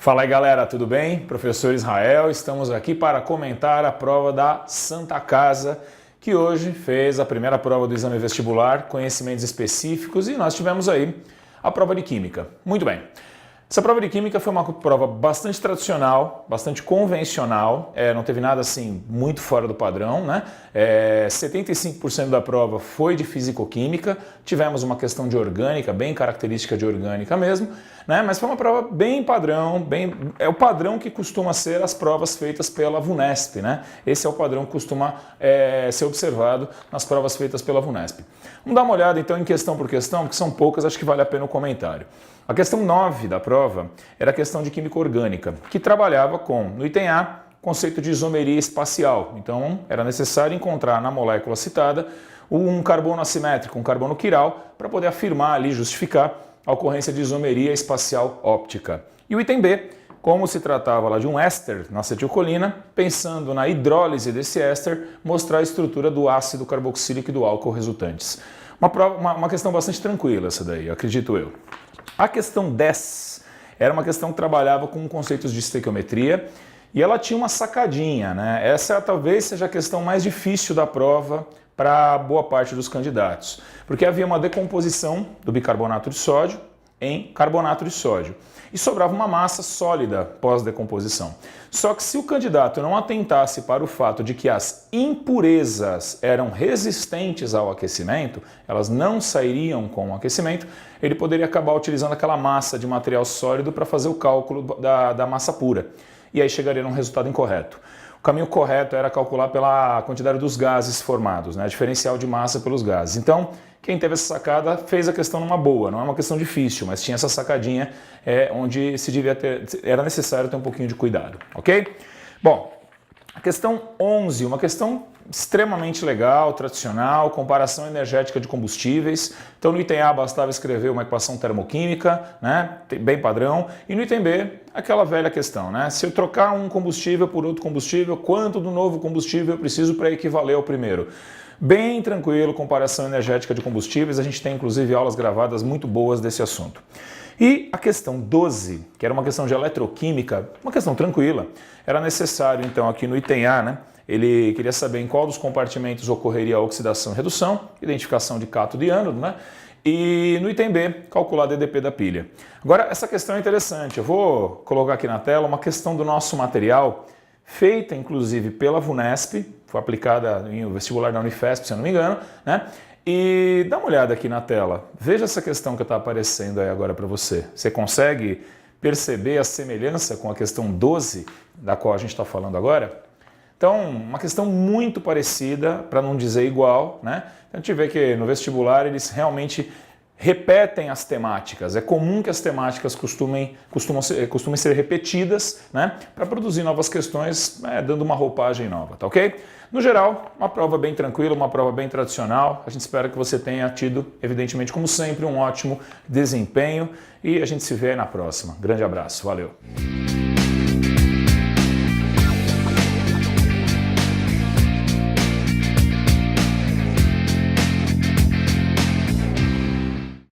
Fala aí galera, tudo bem? Professor Israel, estamos aqui para comentar a prova da Santa Casa, que hoje fez a primeira prova do exame vestibular, conhecimentos específicos, e nós tivemos aí a prova de Química. Muito bem. Essa prova de Química foi uma prova bastante tradicional, bastante convencional, não teve nada assim muito fora do padrão, né? 75% da prova foi de Físico-Química, tivemos uma questão de orgânica, bem característica de orgânica mesmo, né? Mas foi uma prova bem padrão, é o padrão que costuma ser as provas feitas pela VUNESP, né? Esse é o padrão que costuma ser observado nas provas feitas pela VUNESP. Vamos dar uma olhada então em questão por questão, porque são poucas, acho que vale a pena o comentário. A questão 9 da prova era a questão de química orgânica, que trabalhava com, no item A, conceito de isomeria espacial. Então, era necessário encontrar na molécula citada um carbono assimétrico, um carbono quiral, para poder afirmar ali, justificar a ocorrência de isomeria espacial óptica. E o item B, como se tratava lá de um éster na acetilcolina, pensando na hidrólise desse éster, mostrar a estrutura do ácido carboxílico e do álcool resultantes. Uma questão bastante tranquila essa daí, acredito eu. A questão 10 era uma questão que trabalhava com conceitos de estequiometria e ela tinha uma sacadinha, né? Essa talvez seja a questão mais difícil da prova para boa parte dos candidatos, porque havia uma decomposição do bicarbonato de sódio em carbonato de sódio e sobrava uma massa sólida pós-decomposição. Só que se o candidato não atentasse para o fato de que as impurezas eram resistentes ao aquecimento, elas não sairiam com o aquecimento, ele poderia acabar utilizando aquela massa de material sólido para fazer o cálculo da massa pura. E aí chegaria num resultado incorreto. O caminho correto era calcular pela quantidade dos gases formados, né? Diferencial de massa pelos gases. Então, quem teve essa sacada fez a questão numa boa, não é uma questão difícil, mas tinha essa sacadinha onde era necessário ter um pouquinho de cuidado, ok? Bom, a questão 11, uma questão extremamente legal, tradicional, comparação energética de combustíveis. Então no item A bastava escrever uma equação termoquímica, né, bem padrão, e no item B aquela velha questão, né? Se eu trocar um combustível por outro combustível, quanto do novo combustível eu preciso para equivaler ao primeiro? Bem tranquilo, comparação energética de combustíveis, a gente tem inclusive aulas gravadas muito boas desse assunto. E a questão 12, que era uma questão de eletroquímica, uma questão tranquila, era necessário então aqui no item A, né? Ele queria saber em qual dos compartimentos ocorreria a oxidação e redução, identificação de cátodo e ânodo, né? E no item B, calcular DDP da pilha. Agora, essa questão é interessante, eu vou colocar aqui na tela uma questão do nosso material, feita inclusive pela VUNESP, foi aplicada no vestibular da Unifesp, se eu não me engano, né? E dá uma olhada aqui na tela, veja essa questão que está aparecendo aí agora para você. Você consegue perceber a semelhança com a questão 12, da qual a gente está falando agora? Então, uma questão muito parecida, para não dizer igual, né? A gente vê que no vestibular eles realmente repetem as temáticas. É comum que as temáticas costumem ser repetidas, né? Para produzir novas questões, dando uma roupagem nova, tá ok? No geral, uma prova bem tranquila, uma prova bem tradicional. A gente espera que você tenha tido, evidentemente, como sempre, um ótimo desempenho e a gente se vê na próxima. Grande abraço, valeu!